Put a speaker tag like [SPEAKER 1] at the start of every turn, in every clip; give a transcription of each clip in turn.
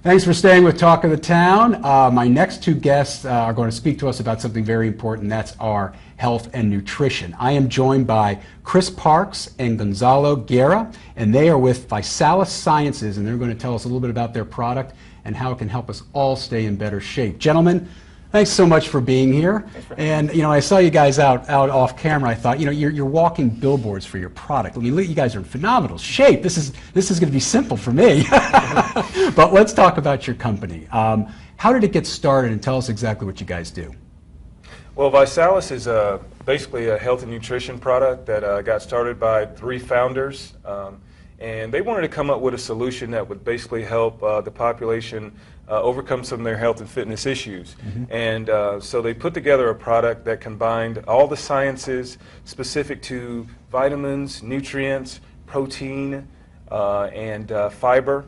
[SPEAKER 1] Thanks for staying with Talk of the Town. My next two guests are going to speak to us about something very important. That's our health and nutrition. I am joined by Chris Parks and Gonzalo Guerra, and they are with Visalus Sciences, and they're going to tell us a little bit about their product and how it can help us all stay in better shape. Gentlemen, thanks so much for being here. And I saw you guys out off camera. I thought, you're walking billboards for your product. I mean, you guys are in phenomenal shape. This is going to be simple for me. But let's talk about your company. How did it get started, and tell us exactly what you guys do?
[SPEAKER 2] Well, Visalus is basically a health and nutrition product that got started by three founders. And they wanted to come up with a solution that would basically help the population overcome some of their health and fitness issues. Mm-hmm. And so they put together a product that combined all the sciences specific to vitamins, nutrients, protein, and fiber.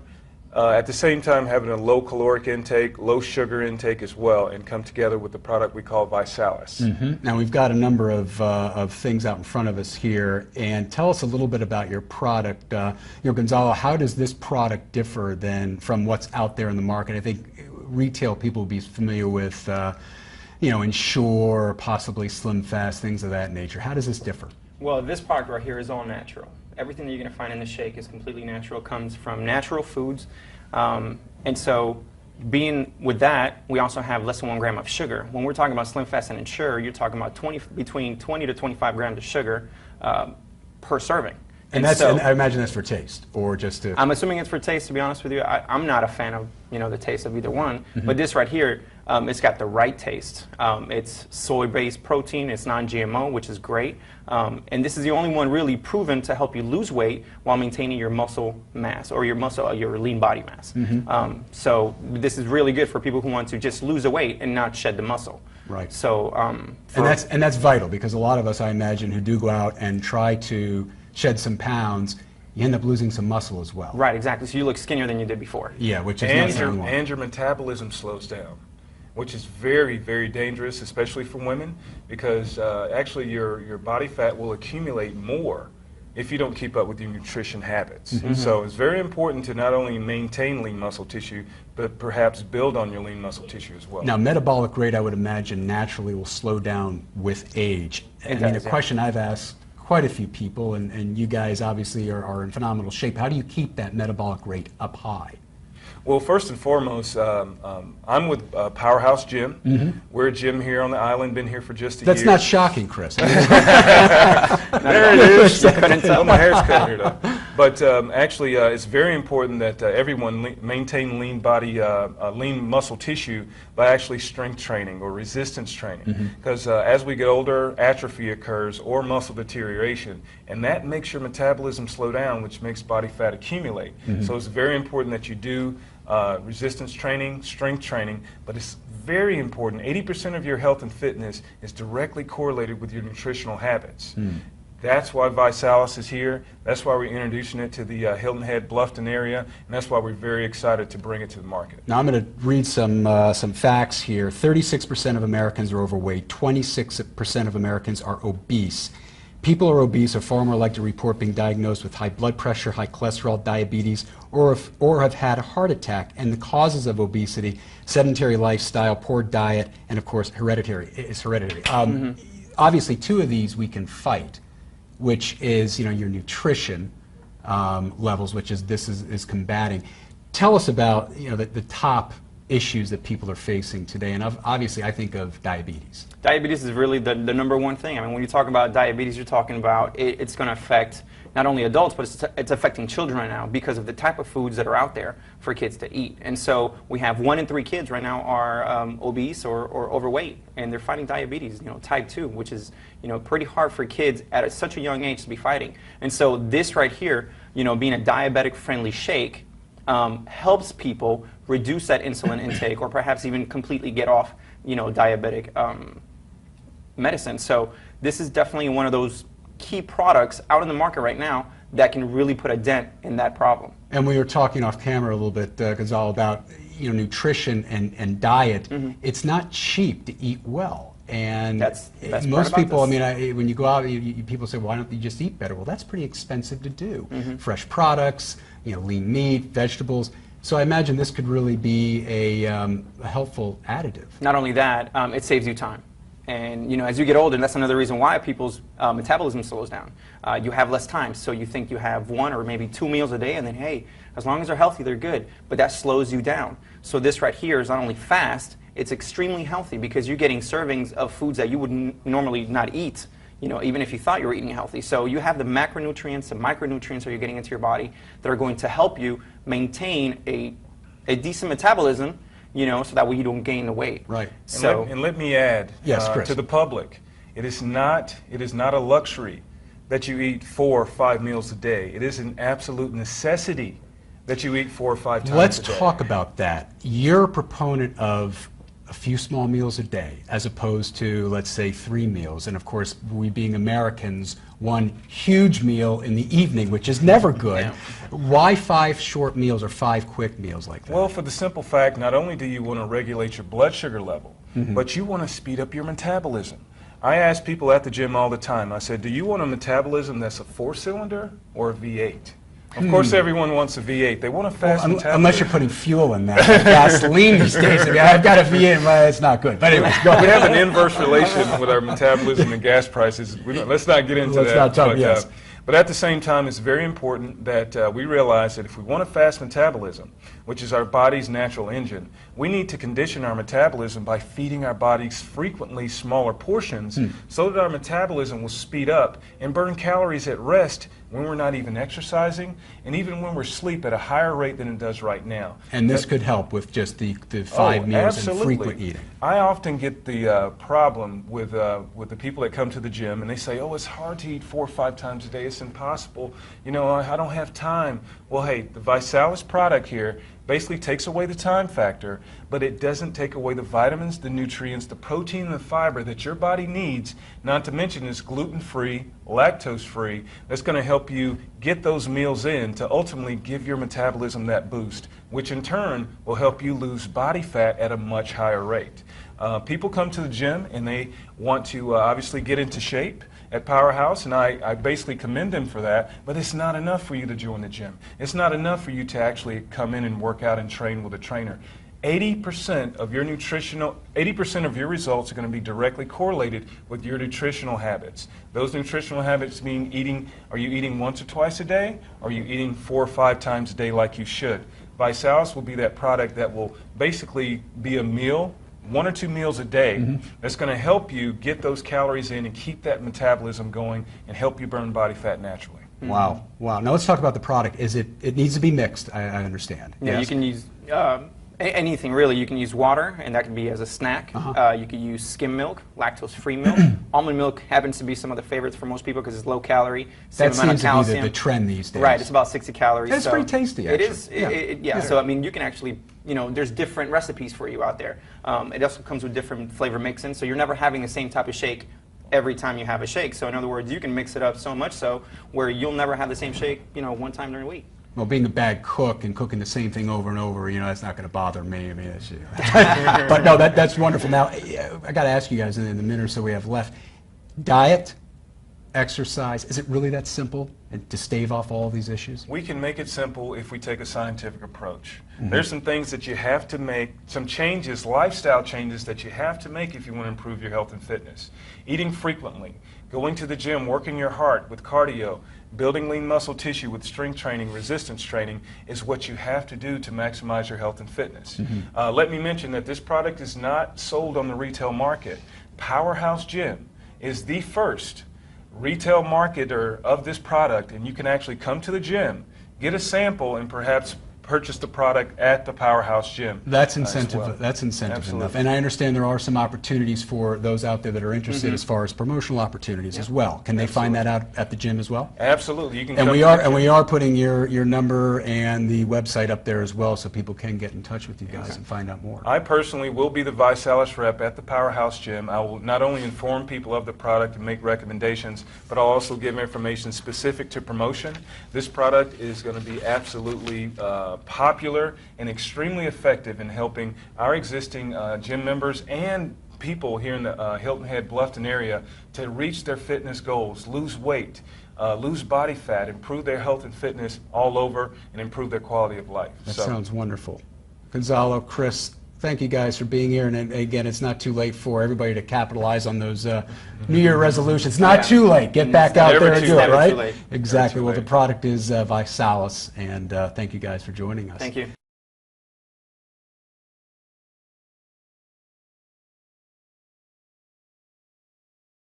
[SPEAKER 2] At the same time having a low caloric intake, low sugar intake as well, and come together with the product we call Visalus.
[SPEAKER 1] Mm-hmm. Now we've got a number of things out in front of us here, and tell us a little bit about your product. Gonzalo, how does this product differ from what's out there in the market? I think retail people will be familiar with, Ensure, possibly Slim Fast, things of that nature. How does this differ?
[SPEAKER 3] Well, this product right here is all natural. Everything that you're going to find in the shake is completely natural, comes from natural foods. And so being with that, we also have less than 1 gram of sugar. When we're talking about Slim Fast and Ensure, you're talking about between 20 to 25 grams of sugar per serving.
[SPEAKER 1] And I imagine that's for taste, or just to...
[SPEAKER 3] I'm assuming it's for taste, to be honest with you. I'm not a fan of the taste of either one, mm-hmm. But this right here, it's got the right taste. It's soy-based protein, it's non-GMO, which is great. And this is the only one really proven to help you lose weight while maintaining your muscle mass, or your lean body mass. Mm-hmm. So this is really good for people who want to just lose the weight and not shed the muscle.
[SPEAKER 1] Right.
[SPEAKER 3] So
[SPEAKER 1] and that's vital, because a lot of us, I imagine, who do go out and try to shed some pounds, you end up losing some muscle as well.
[SPEAKER 3] Right, exactly. So you look skinnier than you did before.
[SPEAKER 1] Yeah, which is
[SPEAKER 2] and your metabolism slows down, which is very, very dangerous, especially for women, because actually your body fat will accumulate more if you don't keep up with your nutrition habits. Mm-hmm. So it's very important to not only maintain lean muscle tissue, but perhaps build on your lean muscle tissue as well.
[SPEAKER 1] Now, metabolic rate, I would imagine, naturally will slow down with age. A question I've asked quite a few people, and you guys obviously are in phenomenal shape. How do you keep that metabolic rate up high?
[SPEAKER 2] Well, first and foremost, I'm with Powerhouse Gym. Mm-hmm. We're a gym here on the island, been here for just a year.
[SPEAKER 1] That's not shocking, Chris.
[SPEAKER 2] There it is. My hair's cut here, though. But actually, it's very important that everyone maintain lean muscle tissue by actually strength training or resistance training. Because as we get older, atrophy occurs or muscle deterioration, and that makes your metabolism slow down, which makes body fat accumulate. Mm-hmm. So it's very important that you do resistance training, strength training, but it's very important. 80% of your health and fitness is directly correlated with your nutritional habits. Mm. That's why Visalus is here. That's why we're introducing it to the Hilton Head, Bluffton area, and that's why we're very excited to bring it to the market.
[SPEAKER 1] Now I'm going to read some facts here. 36% of Americans are overweight. 26% of Americans are obese. People who are obese are far more likely to report being diagnosed with high blood pressure, high cholesterol, diabetes, or have had a heart attack. And the causes of obesity: sedentary lifestyle, poor diet, and of course hereditary. It's hereditary. Obviously, two of these we can fight, which is your nutrition levels, which is this is combating. Tell us about the top issues that people are facing today, and obviously I think of diabetes.
[SPEAKER 3] Diabetes is really the number one thing. I mean, when you talk about diabetes, you're talking about it's going to affect not only adults, but it's affecting children right now because of the type of foods that are out there for kids to eat. And so we have 1 in 3 kids right now are obese or overweight, and they're fighting diabetes, type 2, which is pretty hard for kids at such a young age to be fighting. And so this right here, being a diabetic-friendly shake, helps people reduce that insulin intake, or perhaps even completely get off, diabetic medicine. So this is definitely one of those key products out in the market right now that can really put a dent in that problem.
[SPEAKER 1] And we were talking off camera a little bit, Gonzalo, about nutrition and diet. Mm-hmm. It's not cheap to eat well. And
[SPEAKER 3] that's
[SPEAKER 1] most people, when you go out, people say, well, why don't you just eat better? Well, that's pretty expensive to do. Mm-hmm. Fresh products, lean meat, vegetables. So I imagine this could really be a helpful additive.
[SPEAKER 3] Not only that, it saves you time. And as you get older, and that's another reason why people's metabolism slows down. You have less time, so you think you have 1 or maybe 2 meals a day, and then hey, as long as they're healthy, they're good. But that slows you down. So this right here is not only fast, it's extremely healthy because you're getting servings of foods that you would normally not eat, even if you thought you were eating healthy. So you have the macronutrients and micronutrients that you're getting into your body that are going to help you maintain a decent metabolism, so that way you don't gain the weight.
[SPEAKER 1] Right.
[SPEAKER 3] So,
[SPEAKER 2] and let me add
[SPEAKER 1] Chris.
[SPEAKER 2] to the public, it is not a luxury that you eat 4 or 5 meals a day. It is an absolute necessity that you eat 4 or 5 times
[SPEAKER 1] Let's
[SPEAKER 2] a day.
[SPEAKER 1] talk about that. You're a proponent of a few small meals a day as opposed to, let's say, 3 meals. And of course, we being Americans, 1 huge meal in the evening, which is never good.
[SPEAKER 3] Yeah.
[SPEAKER 1] Why 5 short meals or 5 quick meals like that?
[SPEAKER 2] Well, for the simple fact, not only do you want to regulate your blood sugar level, but you want to speed up your metabolism. I ask people at the gym all the time, I said, do you want a metabolism that's a 4-cylinder or a V8? Of course, everyone wants a V8. They want a fast metabolism.
[SPEAKER 1] Unless you're putting fuel in that. Gasoline these days. I mean, I've got a V8, well, it's not good. But anyways, go ahead.
[SPEAKER 2] We have an inverse relation with our metabolism and gas prices. Let's not get into
[SPEAKER 1] Let's
[SPEAKER 2] that.
[SPEAKER 1] not talk, yes.
[SPEAKER 2] But at the same time, it's very important that we realize that if we want a fast metabolism, which is our body's natural engine, we need to condition our metabolism by feeding our bodies frequently smaller portions so that our metabolism will speed up and burn calories at rest when we're not even exercising, and even when we're asleep at a higher rate than it does right now.
[SPEAKER 1] And this could help with just the 5 meals
[SPEAKER 2] absolutely.
[SPEAKER 1] and frequent eating.
[SPEAKER 2] I often get the problem with the people that come to the gym, and they say, oh, it's hard to eat 4 or 5 times a day. It's impossible. I don't have time. Well, hey, the Visalus product here basically takes away the time factor, but it doesn't take away the vitamins, the nutrients, the protein, and the fiber that your body needs, not to mention it's gluten-free, lactose-free, that's going to help you get those meals in to ultimately give your metabolism that boost, which in turn will help you lose body fat at a much higher rate. People come to the gym and they want to obviously get into shape at Powerhouse, and I basically commend them for that, but it's not enough for you to join the gym. It's not enough for you to actually come in and work out and train with a trainer. 80% of your 80% of your results are going to be directly correlated with your nutritional habits. Those nutritional habits mean are you eating once or twice a day? Or are you eating 4 or 5 times a day like you should? Visalus will be that product that will basically be a meal, 1 or 2 meals a day, that's going to help you get those calories in and keep that metabolism going and help you burn body fat naturally.
[SPEAKER 1] Wow. Wow. Now let's talk about the product. It needs to be mixed, I understand.
[SPEAKER 3] Yeah,
[SPEAKER 1] Yes?
[SPEAKER 3] you can use anything really. You can use water, and that can be as a snack. You can use skim milk, lactose-free milk. Almond milk happens to be some of the favorites for most people because it's low calorie, same
[SPEAKER 1] That
[SPEAKER 3] amount of
[SPEAKER 1] seems to
[SPEAKER 3] calcium.
[SPEAKER 1] be the trend these days.
[SPEAKER 3] Right, it's about 60 calories.
[SPEAKER 1] It's
[SPEAKER 3] so
[SPEAKER 1] pretty tasty,
[SPEAKER 3] It
[SPEAKER 1] actually.
[SPEAKER 3] is. Yeah. So I mean, you can actually, there's different recipes for you out there. It also comes with different flavor mixing, so you're never having the same type of shake every time you have a shake. So in other words, you can mix it up so much so where you'll never have the same shake, 1 time during a week.
[SPEAKER 1] Well, being a bad cook and cooking the same thing over and over, that's not going to bother me. I mean, that's, but no, that's wonderful. Now, I got to ask you guys in the minute or so we have left, diet, exercise, is it really that simple to stave off all of these issues?
[SPEAKER 2] We can make it simple if we take a scientific approach. There's some things that you have to make, some changes, lifestyle changes that you have to make if you want to improve your health and fitness. Eating frequently, going to the gym, working your heart with cardio, building lean muscle tissue with strength training, resistance training is what you have to do to maximize your health and fitness. Let me mention that this product is not sold on the retail market. Powerhouse Gym is the first retail marketer of this product, and you can actually come to the gym, get a sample, and perhaps purchase the product at the Powerhouse Gym.
[SPEAKER 1] That's incentive.
[SPEAKER 2] Well.
[SPEAKER 1] That's incentive
[SPEAKER 2] Absolutely.
[SPEAKER 1] enough. And I understand there are some opportunities for those out there that are interested as far as promotional opportunities as well. Can they find that out at the gym as well?
[SPEAKER 2] Absolutely. You can
[SPEAKER 1] And
[SPEAKER 2] come
[SPEAKER 1] we
[SPEAKER 2] to
[SPEAKER 1] are
[SPEAKER 2] the
[SPEAKER 1] and
[SPEAKER 2] gym.
[SPEAKER 1] we are putting your number and the website up there as well, so people can get in touch with you guys and find out more.
[SPEAKER 2] I personally will be the Visalus rep at the Powerhouse Gym. I will not only inform people of the product and make recommendations, but I'll also give information specific to promotion. This product is going to be absolutely popular and extremely effective in helping our existing gym members and people here in the Hilton Head Bluffton area to reach their fitness goals, lose weight, lose body fat, improve their health and fitness all over, and improve their quality of life.
[SPEAKER 1] That sounds wonderful. Gonzalo, Chris, thank you guys for being here. And again, it's not too late for everybody to capitalize on those New Year resolutions. Not too late. Get back out there and do it, right? Exactly. Well, the product is Visalus, and thank you guys for joining us.
[SPEAKER 3] Thank you.